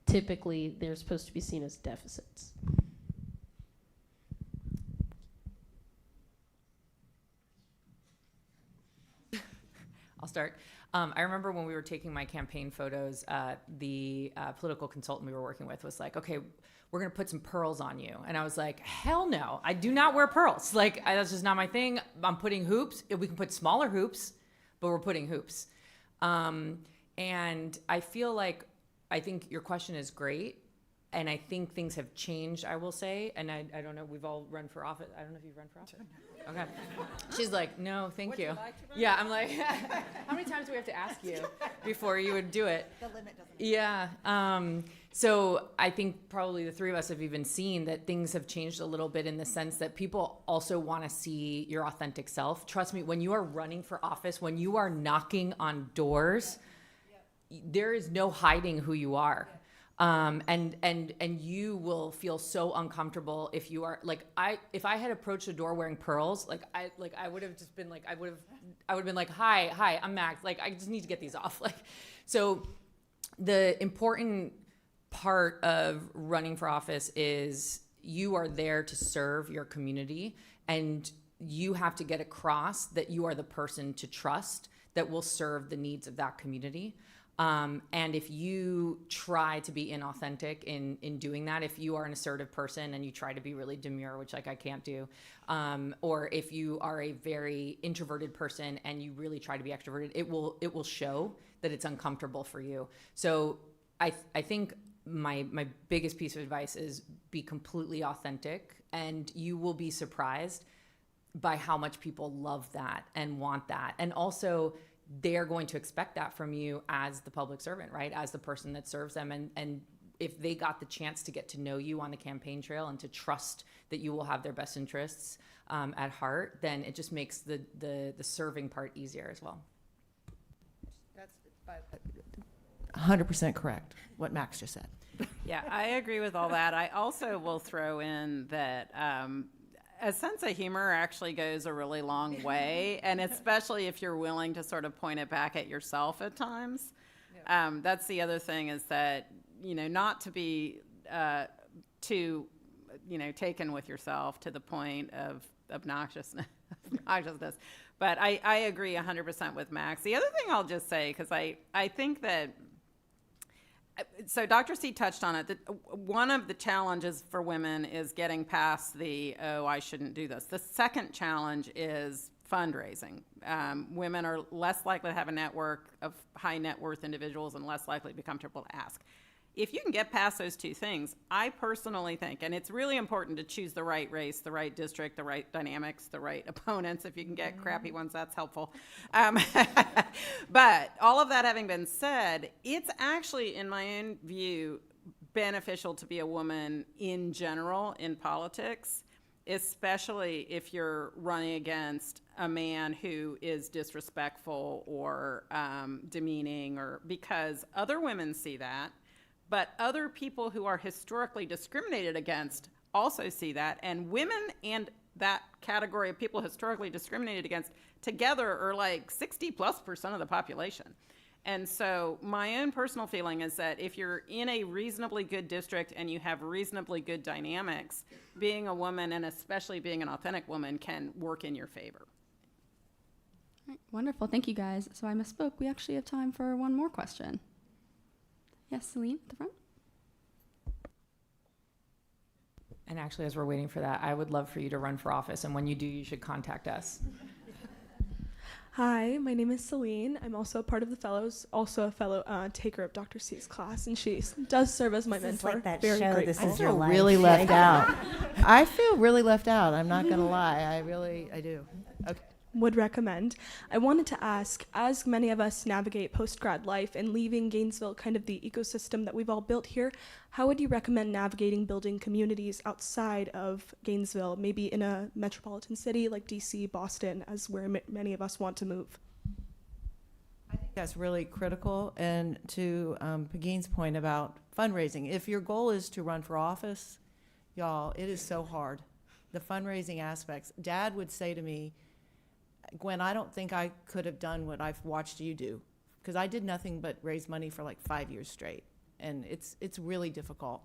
typically they're supposed to be seen as deficits? I'll start. I remember when we were taking my campaign photos, the political consultant we were working with was like, okay, we're going to put some pearls on you. And I was like, hell no, I do not wear pearls. Like, that's just not my thing. I'm putting hoops. We can put smaller hoops, but we're putting hoops. And I feel like, I think your question is great. And I think things have changed, I will say. And I don't know, we've all run for office. I don't know if you've run for office. Okay. She's like, no, thank you. Yeah, I'm like, how many times do we have to ask you before you would do it? The limit doesn't. Yeah. So I think probably the three of us have even seen that things have changed a little bit in the sense that people also want to see your authentic self. Trust me, when you are running for office, when you are knocking on doors, there is no hiding who you are. And you will feel so uncomfortable if you are like, if I had approached a door wearing pearls, I would have just been like, I would have been like, hi, I'm Max. Like, I just need to get these off. Like, so the important part of running for office is you are there to serve your community, and you have to get across that you are the person to trust that will serve the needs of that community. And if you try to be inauthentic in doing that, if you are an assertive person and you try to be really demure, which like I can't do, or if you are a very introverted person and you really try to be extroverted, it will show that it's uncomfortable for you. So I think my biggest piece of advice is be completely authentic, and you will be surprised by how much people love that and want that. And also, they're going to expect that from you as the public servant, right? As the person that serves them. And if they got the chance to get to know you on the campaign trail and to trust that you will have their best interests at heart, then it just makes the serving part easier as well. That's 100% correct, what Max just said. Yeah, I agree with all that. I also will throw in that a sense of humor actually goes a really long way, and especially if you're willing to sort of point it back at yourself at times. That's the other thing, is that, you know, not to be too, you know, taken with yourself to the point of obnoxiousness. But I agree 100% with Max. The other thing I'll just say, because I think that, so Dr. C touched on it, that one of the challenges for women is getting past the, oh, I shouldn't do this. The second challenge is fundraising. Women are less likely to have a network of high net worth individuals and less likely to be comfortable to ask. If you can get past those two things, I personally think, and it's really important to choose the right race, the right district, the right dynamics, the right opponents. If you can get crappy ones, that's helpful. But all of that having been said, it's actually, in my own view, beneficial to be a woman in general in politics, especially if you're running against a man who is disrespectful or demeaning, or because other women see that. But other people who are historically discriminated against also see that, and women and that category of people historically discriminated against together are like 60+% of the population. And so my own personal feeling is that if you're in a reasonably good district and you have reasonably good dynamics, being a woman, and especially being an authentic woman, can work in your favor. All right, wonderful. Thank you, guys. So I misspoke. We actually have time for one more question. Yes, Celine at the front. And actually, as we're waiting for that, I would love for you to run for office. And when you do, you should contact us. Hi, my name is Celine. I'm also a part of the fellows, also a fellow taker of Dr. C's class, and she does serve as my This is mentor. like that Very show, grateful. This I Is Your feel Life. really left out. I feel really left out. I'm not going to lie. I do. Okay. Would recommend. I wanted to ask, as many of us navigate post-grad life and leaving Gainesville, kind of the ecosystem that we've all built here, how would you recommend navigating building communities outside of Gainesville, maybe in a metropolitan city like DC, Boston, as where many of us want to move? I think that's really critical. And to Pagin's point about fundraising, if your goal is to run for office, y'all, it is so hard. The fundraising aspects. Dad would say to me, Gwen, I don't think I could have done what I've watched you do, because I did nothing but raise money for like 5 years straight, and it's really difficult.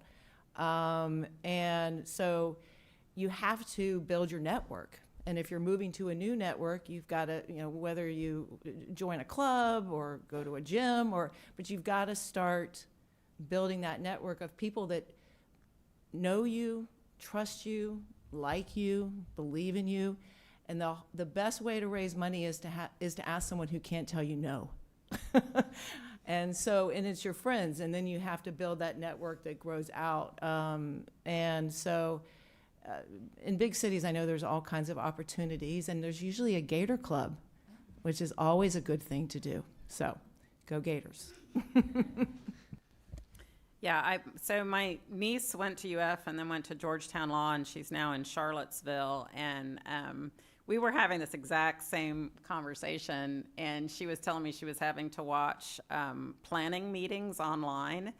And so you have to build your network. And if you're moving to a new network, you've got to, whether you join a club or go to a gym, but you've got to start building that network of people that know you, trust you, like you, believe in you. And the best way to raise money is to ask someone who can't tell you no. And it's your friends, and then you have to build that network that grows out. And so in big cities, I know there's all kinds of opportunities, and there's usually a Gator Club, which is always a good thing to do. So go Gators. Yeah, so my niece went to UF and then went to Georgetown Law, and she's now in Charlottesville. And we were having this exact same conversation, and she was telling me she was having to watch planning meetings online.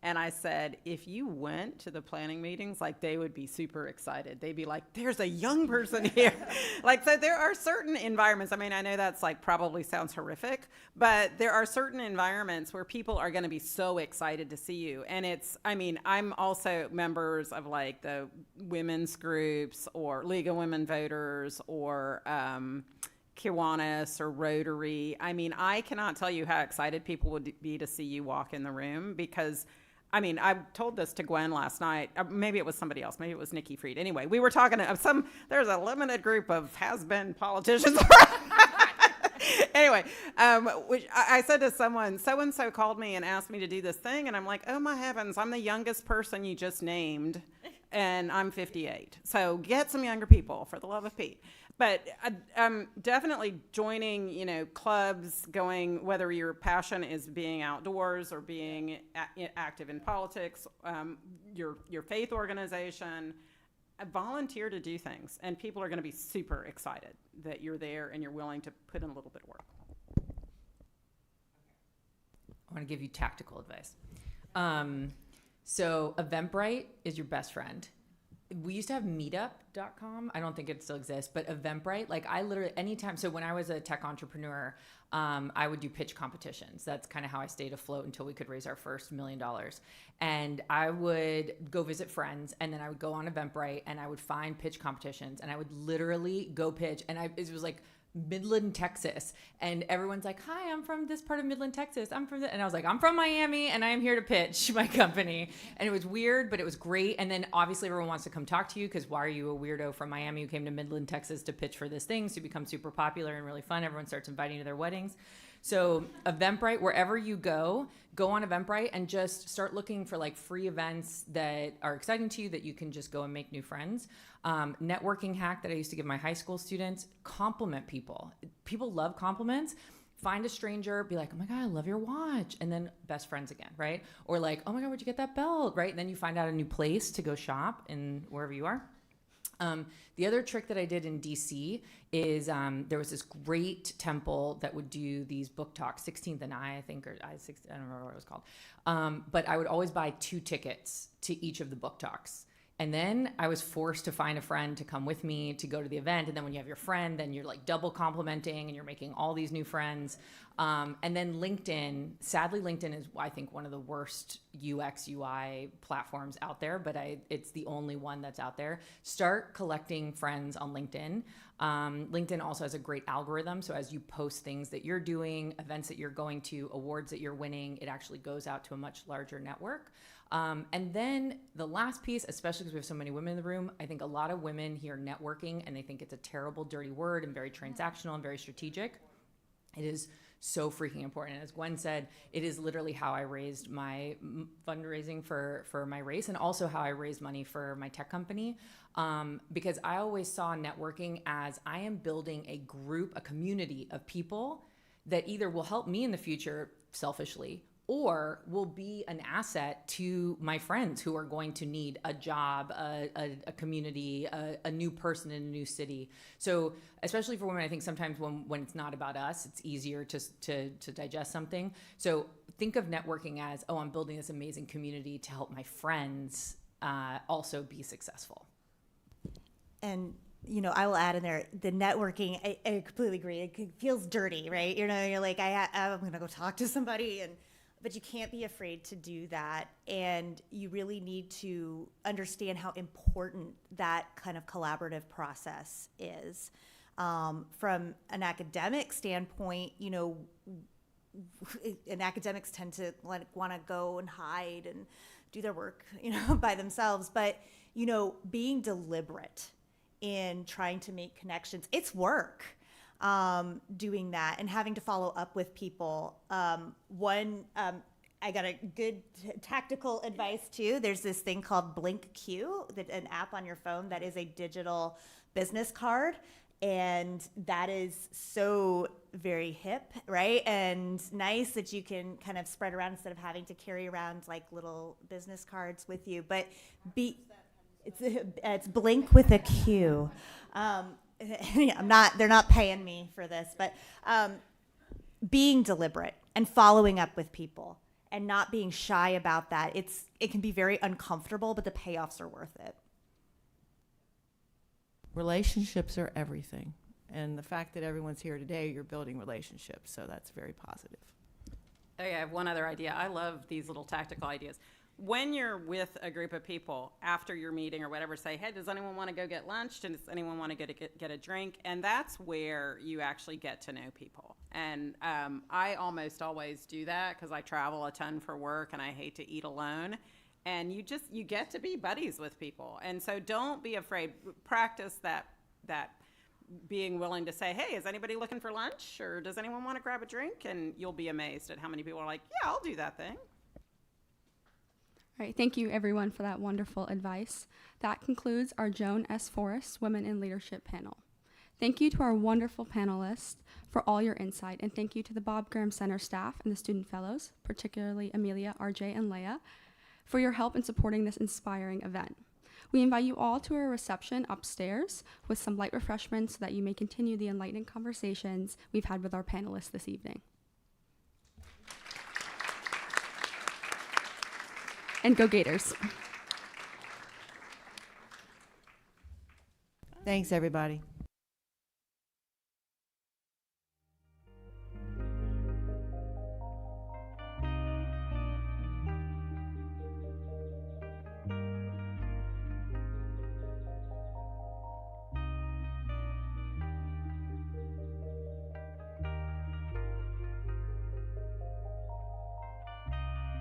And I said, if you went to the planning meetings, like, they would be super excited. They'd be like, there's a young person here. Like, so there are certain environments. I mean, I know that's like probably sounds horrific, but there are certain environments where people are going to be so excited to see you. And I'm also members of like the women's groups or League of Women Voters or Kiwanis or Rotary. I mean, I cannot tell you how excited people would be to see you walk in the room, because I told this to Gwen last night. Maybe it was somebody else. Maybe it was Nikki Fried. Anyway, we were talking to there's a limited group of has-been politicians. Anyway, which I said to someone, so-and-so called me and asked me to do this thing. And I'm like, oh my heavens, I'm the youngest person you just named. And I'm 58. So get some younger people, for the love of Pete. But definitely joining, clubs, going, whether your passion is being outdoors or being active in politics, your faith organization, volunteer to do things. And people are going to be super excited that you're there and you're willing to put in a little bit of work. I want to give you tactical advice. So Eventbrite is your best friend. We used to have meetup.com. I don't think it still exists, but Eventbrite, like I literally, anytime. So when I was a tech entrepreneur, I would do pitch competitions. That's kind of how I stayed afloat until we could raise our first $1 million. And I would go visit friends, and then I would go on Eventbrite and I would find pitch competitions, and I would literally go pitch. And it was like Midland, Texas. And everyone's like, hi, I'm from this part of Midland, Texas. And I was like, I'm from Miami and I am here to pitch my company. And it was weird, but it was great. And then obviously everyone wants to come talk to you, because why are you a weirdo from Miami who came to Midland, Texas to pitch for this thing? So you become super popular and really fun. Everyone starts inviting you to their weddings. So Eventbrite, wherever you go on Eventbrite and just start looking for like free events that are exciting to you that you can just go and make new friends. Networking hack that I used to give my high school students: compliment people. People love compliments. Find a stranger, be like, oh my God, I love your watch. And then best friends again, right? Or like, oh my God, where'd you get that belt, right? And then you find out a new place to go shop in wherever you are. The other trick that I did in DC is there was this great temple that would do these book talks, 16th and I think, or I don't remember what it was called. But I would always buy 2 tickets to each of the book talks. And then I was forced to find a friend to come with me to go to the event. And then when you have your friend, then you're like double complimenting and you're making all these new friends. And then LinkedIn, sadly, LinkedIn is, I think, one of the worst UX, UI platforms out there, but it's the only one that's out there. Start collecting friends on LinkedIn. LinkedIn also has a great algorithm. So as you post things that you're doing, events that you're going to, awards that you're winning, it actually goes out to a much larger network. And then the last piece, especially because we have so many women in the room, I think a lot of women hear networking and they think it's a terrible, dirty word and very transactional and very strategic. It is so freaking important. As Gwen said, it is literally how I raised my fundraising for my race, and also how I raised money for my tech company. Because I always saw networking as I am building a group, a community of people that either will help me in the future selfishly, or will be an asset to my friends who are going to need a job, a community, a new person in a new city. So especially for women, I think sometimes when it's not about us, it's easier to digest something. So think of networking as, oh, I'm building this amazing community to help my friends also be successful. And I will add in there, the networking, I completely agree. It feels dirty, right? You're like, I'm going to go talk to somebody, but you can't be afraid to do that. And you really need to understand how important that kind of collaborative process is. From an academic standpoint, and academics tend to want to go and hide and do their work, by themselves. But, being deliberate in trying to make connections, it's work. Doing that and having to follow up with people. I got a good tactical advice too. There's this thing called Blink Q, an app on your phone that is a digital business card. And that is so very hip, right? And nice that you can kind of spread around instead of having to carry around like little business cards with you. But it's Blink with a Q. They're not paying me for this, but being deliberate and following up with people and not being shy about that. It can be very uncomfortable, but the payoffs are worth it. Relationships are everything. And the fact that everyone's here today, you're building relationships. So that's very positive. Okay, I have one other idea. I love these little tactical ideas. When you're with a group of people after your meeting or whatever, say, hey, does anyone want to go get lunch? Does anyone want to get a drink? And that's where you actually get to know people. And I almost always do that because I travel a ton for work and I hate to eat alone. And you get to be buddies with people. And so don't be afraid. Practice that being willing to say, hey, is anybody looking for lunch? Or does anyone want to grab a drink? And you'll be amazed at how many people are like, yeah, I'll do that thing. All right, thank you everyone for that wonderful advice. That concludes our Joan S. Forrest Women in Leadership panel. Thank you to our wonderful panelists for all your insight, and thank you to the Bob Graham Center staff and the student fellows, particularly Amelia, RJ, and Leah, for your help in supporting this inspiring event. We invite you all to a reception upstairs with some light refreshments so that you may continue the enlightening conversations we've had with our panelists this evening. And go Gators. Thanks, everybody.